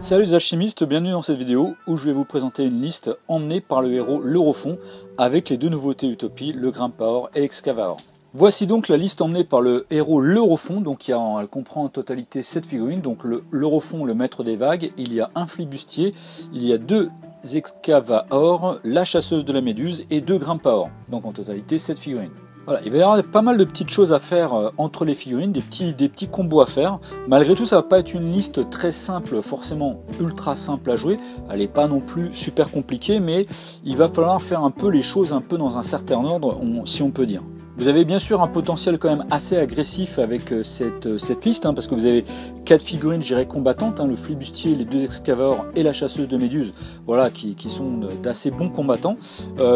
Salut les alchimistes, bienvenue dans cette vidéo où je vais vous présenter une liste emmenée par le héros l'Europhon avec les deux nouveautés Utopie, le Grimpaor et l'Excavator. Voici donc la liste emmenée par le héros l'Europhon, donc elle comprend en totalité 7 figurines, donc l'Europhon, le maître des vagues, il y a un flibustier, il y a 2 Excavator, la chasseuse de la méduse et 2 Grimpaor, donc en totalité 7 figurines. Voilà, il va y avoir pas mal de petites choses à faire entre les figurines, des petits combos à faire. Malgré tout, ça va pas être une liste très simple, forcément ultra simple à jouer. Elle n'est pas non plus super compliquée, mais il va falloir faire un peu les choses un peu dans un certain ordre, si on peut dire. Vous avez bien sûr un potentiel quand même assez agressif avec cette liste, parce que vous avez 4 figurines, je dirais, combattantes, le flibustier, les 2 excaveurs et la chasseuse de méduses, voilà, qui sont d'assez bons combattants.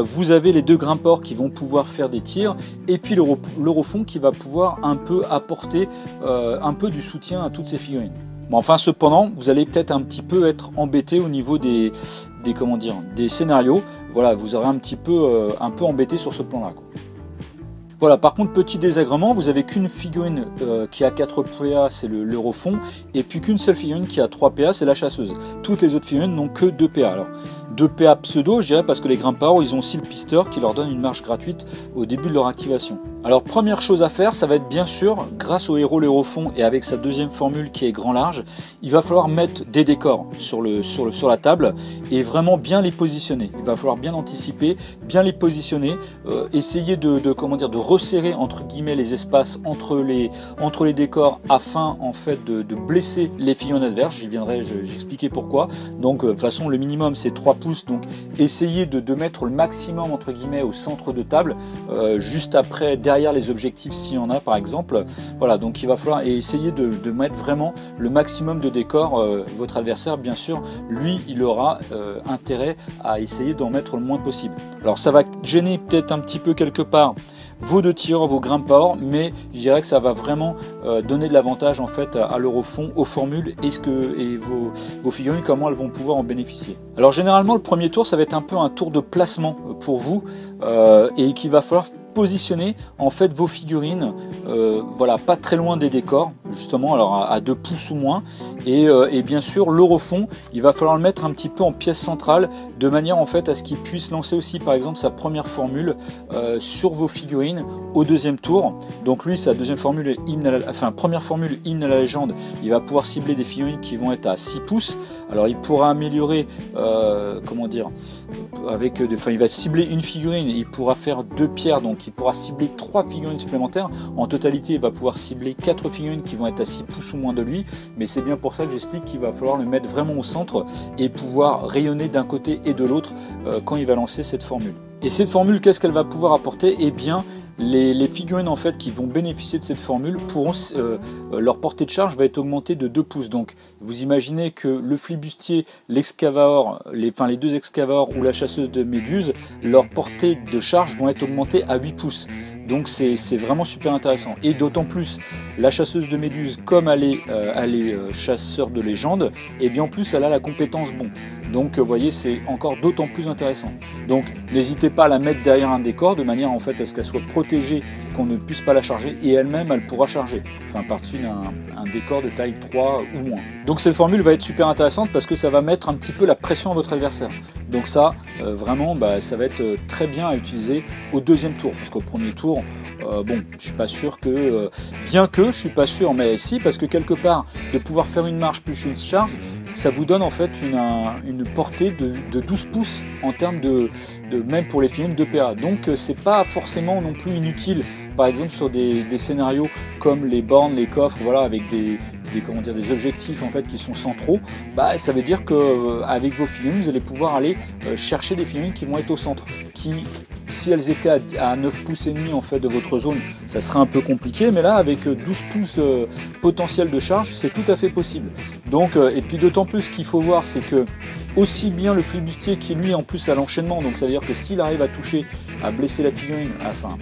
Vous avez les 2 grimpeurs qui vont pouvoir faire des tirs, et puis l'Europhon qui va pouvoir un peu apporter un peu du soutien à toutes ces figurines. Bon, enfin, cependant, vous allez peut-être un petit peu être embêté au niveau des scénarios. Voilà, vous aurez un peu embêté sur ce plan-là, quoi. Voilà, par contre, petit désagrément, vous avez qu'une figurine qui a 4 PA, c'est l'Europhon, et puis qu'une seule figurine qui a 3 PA, c'est la chasseuse. Toutes les autres figurines n'ont que 2 PA. Alors, 2 PA pseudo, je dirais, parce que les Grimpaor, ils ont aussi le pisteur qui leur donne une marge gratuite au début de leur activation. Alors, première chose à faire, ça va être bien sûr, grâce au héros l'Europhon et avec sa deuxième formule qui est grand large, il va falloir mettre des décors sur la table et vraiment bien les positionner. Il va falloir bien anticiper, bien les positionner, essayer de resserrer entre guillemets les espaces entre les décors afin en fait de blesser les figurines adverses. J'expliquerai pourquoi. Donc de toute façon le minimum c'est 3 pouces, donc essayez de mettre le maximum entre guillemets au centre de table, juste après, derrière les objectifs s'il y en a par exemple. Voilà, donc il va falloir essayer de mettre vraiment le maximum de décors. Votre adversaire bien sûr, lui il aura intérêt à essayer d'en mettre le moins possible. Alors ça va gêner peut-être un petit peu quelque part vos 2 tireurs, vos Grimpaor, mais je dirais que ça va vraiment donner de l'avantage en fait à l'Europhon, aux formules et vos figurines, comment elles vont pouvoir en bénéficier. Alors généralement le premier tour ça va être un peu un tour de placement pour vous et qu'il va falloir positionner en fait vos figurines voilà, pas très loin des décors, justement, alors à 2 pouces ou moins, et bien sûr l'Europhon il va falloir le mettre un petit peu en pièce centrale de manière en fait à ce qu'il puisse lancer aussi par exemple sa première formule sur vos figurines au deuxième tour. Donc lui sa deuxième formule première formule hymne à la légende, il va pouvoir cibler des figurines qui vont être à 6 pouces. Alors il pourra améliorer il va cibler une figurine, il pourra faire 2 pierres, donc il pourra cibler 3 figurines supplémentaires. En totalité il va pouvoir cibler 4 figurines qui vont être à 6 pouces ou moins de lui, mais c'est bien pour ça que j'explique qu'il va falloir le mettre vraiment au centre et pouvoir rayonner d'un côté et de l'autre quand il va lancer cette formule. Et cette formule, qu'est-ce qu'elle va pouvoir apporter? Eh bien, les figurines en fait qui vont bénéficier de cette formule pourront leur portée de charge va être augmentée de 2 pouces. Donc vous imaginez que le flibustier, l'excavator, les 2 excavators ou la chasseuse de méduses, leur portée de charge vont être augmentées à 8 pouces. Donc c'est vraiment super intéressant. Et d'autant plus, la chasseuse de méduses, comme elle est chasseur de légende, et bien en plus elle a la compétence bon. Donc vous voyez, c'est encore d'autant plus intéressant. Donc n'hésitez pas à la mettre derrière un décor de manière en fait à ce qu'elle soit protégée, qu'on ne puisse pas la charger, et elle-même elle pourra charger, enfin par-dessus un décor de taille 3 ou moins. Donc cette formule va être super intéressante parce que ça va mettre un petit peu la pression à votre adversaire. Donc ça, vraiment, ça va être très bien à utiliser au deuxième tour, parce qu'au premier tour, je suis pas sûr que, je suis pas sûr, mais si, parce que quelque part, de pouvoir faire une marche plus une charge, ça vous donne en fait une portée de 12 pouces en termes même pour les figurines de PA. Donc c'est pas forcément non plus inutile, par exemple sur des scénarios comme les bornes, les coffres, voilà, avec des objectifs en fait qui sont centraux. Ça veut dire que avec vos figurines vous allez pouvoir aller chercher des figurines qui vont être au centre, qui, si elles étaient à 9 pouces et demi en fait de votre zone, ça serait un peu compliqué, mais là avec 12 pouces potentiel de charge, c'est tout à fait possible. Donc et puis d'autant plus qu'il faut voir, c'est que aussi bien le flibustier qui lui en plus a l'enchaînement, donc ça veut dire que s'il arrive à toucher, à blesser la figurine,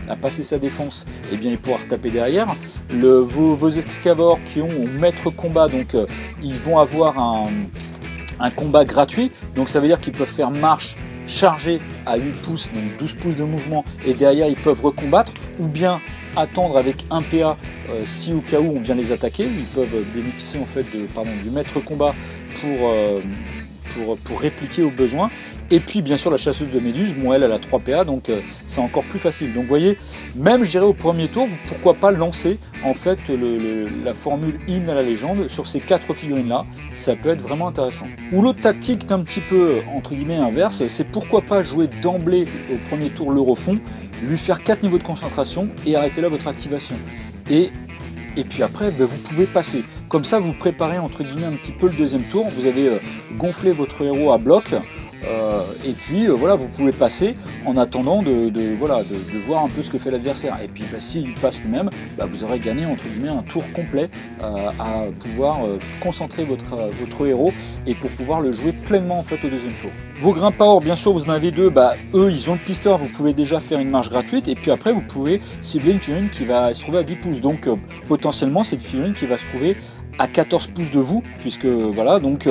à passer sa défense, et bien il pourra retaper derrière. Vos excavors qui ont maître combat, donc ils vont avoir un combat gratuit, donc ça veut dire qu'ils peuvent faire marche chargée à 8 pouces, donc 12 pouces de mouvement, et derrière ils peuvent recombattre, ou bien attendre avec un PA si au cas où on vient les attaquer. Ils peuvent bénéficier en fait du maître combat pour répliquer au besoin. Et puis bien sûr la chasseuse de méduses, bon elle a 3 PA, donc c'est encore plus facile. Donc vous voyez, même je dirais au premier tour, pourquoi pas lancer en fait la formule hymne à la légende sur ces 4 figurines là, ça peut être vraiment intéressant. Ou l'autre tactique est un petit peu entre guillemets inverse, c'est pourquoi pas jouer d'emblée au premier tour l'Eurofond, lui faire 4 niveaux de concentration et arrêter là votre activation. Et puis après, ben, vous pouvez passer. Comme ça, vous préparez entre guillemets un petit peu le deuxième tour. Vous avez gonflé votre héros à bloc. Et puis voilà, vous pouvez passer en attendant de voir un peu ce que fait l'adversaire. Et puis bah, s'il passe lui-même, bah, vous aurez gagné entre guillemets un tour complet à pouvoir concentrer votre héros et pour pouvoir le jouer pleinement en fait au deuxième tour. Vos grimpeurs, bien sûr, vous en avez 2, bah, eux ils ont le pisteur, vous pouvez déjà faire une marche gratuite et puis après vous pouvez cibler une figurine qui va se trouver à 10 pouces. Donc potentiellement c'est une figurine qui va se trouver à 14 pouces de vous, puisque voilà, donc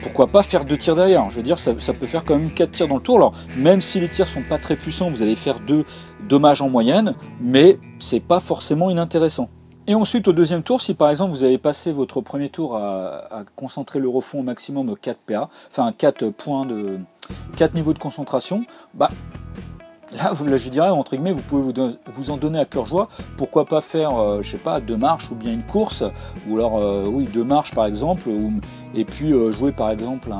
pourquoi pas faire 2 tirs derrière. Je veux dire, ça peut faire quand même 4 tirs dans le tour. Alors même si les tirs sont pas très puissants, vous allez faire 2 dommages en moyenne, mais c'est pas forcément inintéressant. Et ensuite au deuxième tour, si par exemple vous avez passé votre premier tour à concentrer l'Eurofond au maximum 4 PA, enfin 4 points de 4 niveaux de concentration, bah là, je dirais, entre guillemets, vous pouvez vous en donner à cœur joie. Pourquoi pas faire, je sais pas, 2 marches ou bien une course, ou alors, oui, 2 marches par exemple, et puis jouer par exemple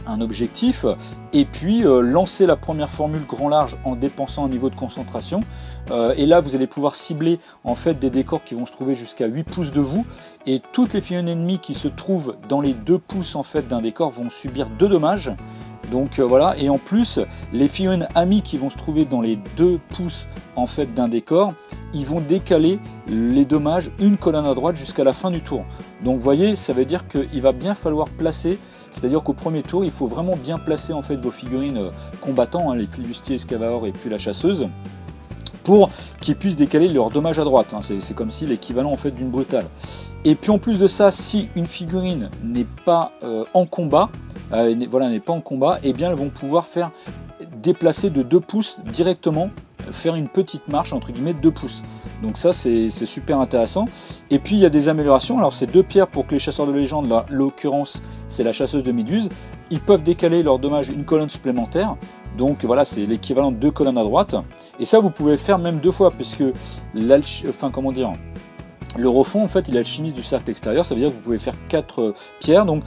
un objectif, et puis lancer la première formule grand large en dépensant un niveau de concentration. Et là, vous allez pouvoir cibler en fait des décors qui vont se trouver jusqu'à 8 pouces de vous, et toutes les figurines ennemies qui se trouvent dans les 2 pouces en fait d'un décor vont subir 2 dommages. Donc voilà, et en plus, les figurines amies qui vont se trouver dans les 2 pouces en fait d'un décor, ils vont décaler les dommages une colonne à droite jusqu'à la fin du tour. Donc vous voyez, ça veut dire qu'il va bien falloir placer, c'est-à-dire qu'au premier tour, il faut vraiment bien placer en fait vos figurines combattants, hein, les flibustiers, escavadors et puis la chasseuse, pour qu'ils puissent décaler leurs dommages à droite. Hein. C'est comme si l'équivalent en fait d'une brutale. Et puis en plus de ça, si une figurine n'est pas en combat, n'est pas en combat, et bien elles vont pouvoir faire déplacer de 2 pouces directement, faire une petite marche entre guillemets de 2 pouces. Donc ça c'est super intéressant. Et puis il y a des améliorations. Alors c'est 2 pierres pour que les chasseurs de légende, là l'occurrence c'est la chasseuse de méduses, ils peuvent décaler leur dommage une colonne supplémentaire. Donc voilà, c'est l'équivalent de 2 colonnes à droite. Et ça vous pouvez le faire même 2 fois, puisque l'Eurofond en fait il alchimise du cercle extérieur, ça veut dire que vous pouvez faire 4 pierres. Donc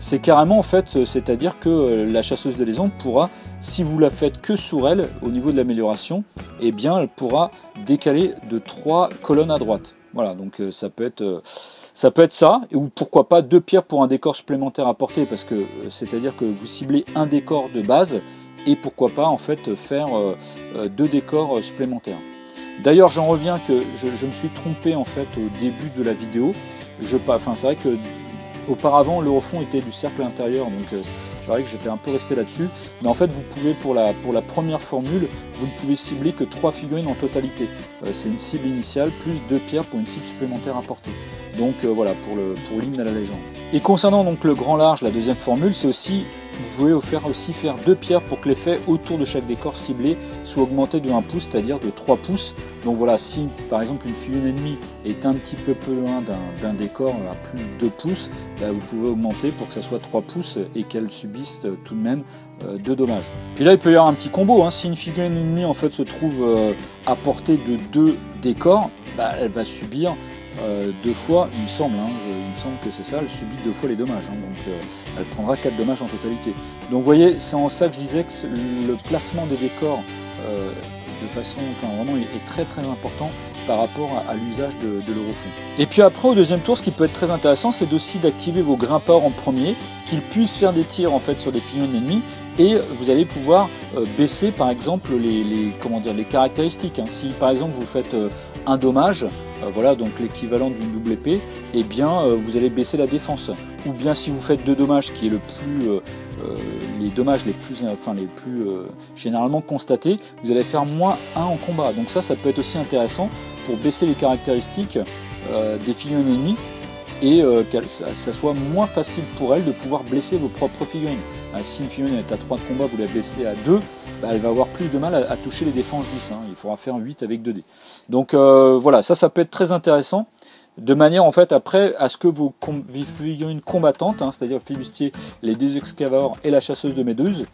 c'est carrément en fait, c'est-à-dire que la chasseuse de légende pourra, si vous la faites que sur elle, au niveau de l'amélioration, eh bien elle pourra décaler de 3 colonnes à droite. Voilà, donc ça peut être ça, ou pourquoi pas 2 pierres pour un décor supplémentaire à porter, parce que c'est-à-dire que vous ciblez un décor de base, et pourquoi pas en fait faire 2 décors supplémentaires. D'ailleurs j'en reviens que je me suis trompé en fait au début de la vidéo, c'est vrai que auparavant, l'Eurofond était du cercle intérieur, donc c'est vrai que j'étais un peu resté là-dessus. Mais en fait, vous pouvez, pour la première formule, vous ne pouvez cibler que 3 figurines en totalité. C'est une cible initiale, plus 2 pierres pour une cible supplémentaire à porter. Donc voilà, pour l'hymne à la légende. Et concernant donc le grand large, la deuxième formule, c'est aussi, vous pouvez faire 2 pierres pour que l'effet autour de chaque décor ciblé soit augmenté de 1 pouce, c'est-à-dire de 3 pouces. Donc voilà, si par exemple une figurine ennemie est un petit peu plus loin d'un décor à plus de 2 pouces, bah, vous pouvez augmenter pour que ça soit 3 pouces et qu'elle subisse tout de même 2 dommages. Puis là il peut y avoir un petit combo, hein. Si une figurine ennemie en fait se trouve à portée de 2 décors, bah, elle va subir 2 fois, il me semble que c'est ça, elle subit 2 fois les dommages, hein, donc elle prendra 4 dommages en totalité. Donc vous voyez, c'est en ça que je disais que le placement des décors de façon, vraiment est très très important par rapport à l'usage de l'Eurofond. Et puis après au deuxième tour, ce qui peut être très intéressant, c'est aussi d'activer vos grimpeurs en premier, qu'ils puissent faire des tirs en fait sur des figurines ennemies, et vous allez pouvoir baisser par exemple les caractéristiques. Hein. Si par exemple vous faites un dommage, voilà, donc l'équivalent d'une double épée, et bien vous allez baisser la défense. Ou bien si vous faites 2 dommages, qui est les dommages les plus généralement constatés, vous allez faire -1 en combat. Donc ça peut être aussi intéressant pour baisser les caractéristiques des figurines ennemies, et que ça soit moins facile pour elle de pouvoir blesser vos propres figurines. Si une figurine est à 3 de combat, vous la blessez à 2, bah, elle va avoir plus de mal à toucher les défenses 10. Hein. Il faudra faire 8 avec 2 dés. Donc voilà, ça peut être très intéressant. de manière en fait après à ce que vos figurines combattantes, hein, c'est-à-dire le flibustier, les deux excavadors et la chasseuse de méduses,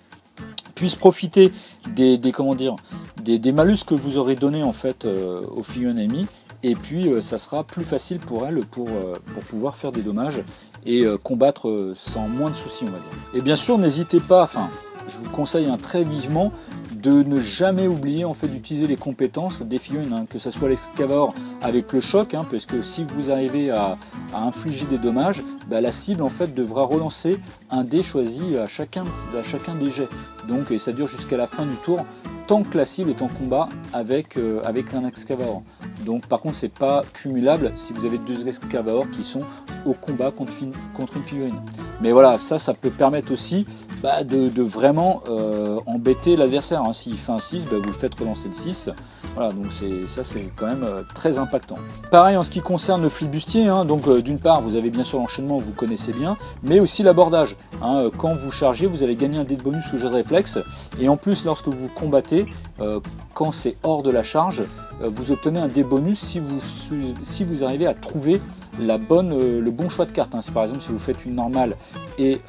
puissent profiter des malus que vous aurez donné en fait aux figurines ennemies, et puis ça sera plus facile pour elles pour pouvoir faire des dommages et combattre sans moins de soucis, on va dire. Et bien sûr, n'hésitez pas, enfin, je vous conseille très vivement de ne jamais oublier en fait d'utiliser les compétences des figurines, hein, que ce soit l'excavador avec le choc, hein, parce que si vous arrivez à infliger des dommages, bah, la cible en fait devra relancer un dé choisi à chacun des jets. Donc et ça dure jusqu'à la fin du tour, tant que la cible est en combat avec un excavador. Donc par contre c'est pas cumulable si vous avez deux excavadors qui sont au combat contre une figurine. Mais voilà, ça peut permettre aussi de vraiment embêter l'adversaire, hein. S'il fait un 6, vous le faites relancer le 6. Voilà, donc ça c'est quand même très impactant. Pareil en ce qui concerne le flibustier, hein, donc d'une part vous avez bien sûr l'enchaînement, vous connaissez bien, mais aussi l'abordage, hein. Quand vous chargez, vous allez gagner un dé de bonus au jet de réflexe, et en plus lorsque vous combattez, quand c'est hors de la charge, vous obtenez un dé bonus si vous arrivez à trouver le bon choix de carte, hein. Par exemple si vous faites une normale et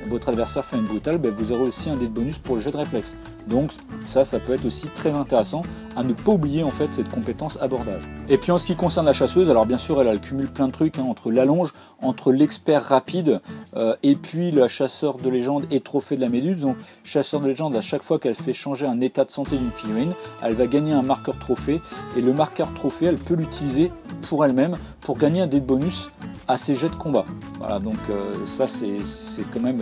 votre adversaire fait une brutale, vous aurez aussi un dé de bonus pour le jet de réflexe. Donc ça peut être aussi très intéressant à ne pas oublier en fait cette compétence abordage. Et puis en ce qui concerne la chasseuse, alors bien sûr elle cumule plein de trucs, hein, entre l'allonge, entre l'expert rapide et puis la chasseur de légende et trophée de la méduse. Donc chasseur de légende, à chaque fois qu'elle fait changer un état de santé d'une figurine, elle va gagner un marqueur trophée, et le marqueur trophée elle peut l'utiliser pour elle-même pour gagner un dé de bonus à ses jets de combat. Voilà, donc ça c'est quand même,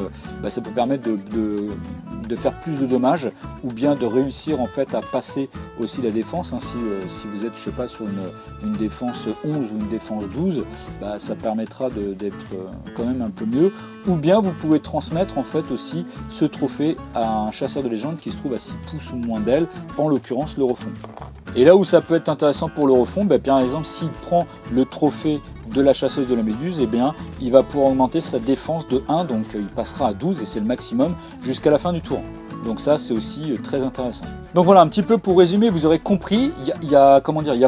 ça peut permettre de faire plus de dommages, ou bien de réussir en fait à passer aussi la défense, hein. Si vous êtes, je sais pas, sur une défense 11 ou une défense 12, ça permettra d'être quand même un peu mieux. Ou bien vous pouvez transmettre en fait aussi ce trophée à un chasseur de légende qui se trouve à 6 pouces ou moins d'elle, en l'occurrence l'Eurofond. Et là où ça peut être intéressant pour l'Eurofond, par exemple s'il prend le trophée de la chasseuse de la méduse, il va pouvoir augmenter sa défense de 1, donc il passera à 12 et c'est le maximum jusqu'à la fin du tour. Donc ça c'est aussi très intéressant. Donc voilà, un petit peu pour résumer, vous aurez compris, il y a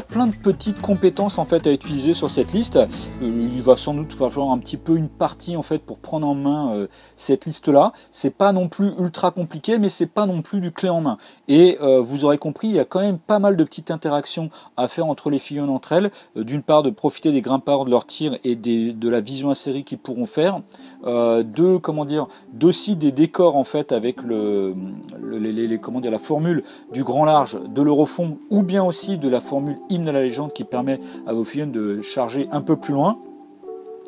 plein de petites compétences en fait à utiliser sur cette liste. Il va sans doute falloir un petit peu une partie en fait pour prendre en main cette liste là. C'est pas non plus ultra compliqué, mais c'est pas non plus du clé en main. Et vous aurez compris, il y a quand même pas mal de petites interactions à faire entre les figurines entre elles. D'une part de profiter des grimpeurs de leur tir et de la vision à série qu'ils pourront faire. D'aussi des décors en fait avec la formule du grand large de l'Eurofond, ou bien aussi de la formule hymne à la légende qui permet à vos figurines de charger un peu plus loin.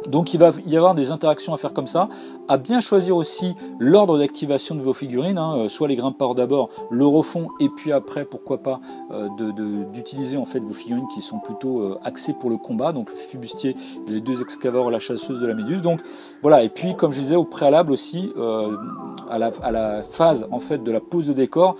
Donc il va y avoir des interactions à faire comme ça, à bien choisir aussi l'ordre d'activation de vos figurines, hein, soit les grimpeurs d'abord, l'Eurofond, et puis après pourquoi pas d'utiliser en fait vos figurines qui sont plutôt axées pour le combat, donc le flibustier, les deux excavadors, la chasseuse de la méduse. Donc voilà, et puis comme je disais au préalable aussi, à la phase en fait de la pose de décor,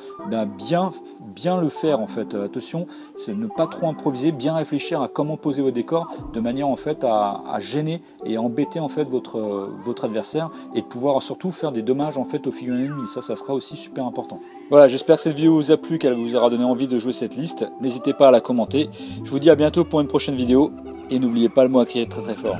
bien le faire en fait. Attention, c'est ne pas trop improviser, bien réfléchir à comment poser vos décors de manière en fait à gêner et à embêter en fait votre adversaire, et de pouvoir surtout faire des dommages en fait aux figurines ennemies. Ça sera aussi super important. Voilà, j'espère que cette vidéo vous a plu, qu'elle vous aura donné envie de jouer cette liste. N'hésitez pas à la commenter. Je vous dis à bientôt pour une prochaine vidéo, et n'oubliez pas le mot à crier très très fort.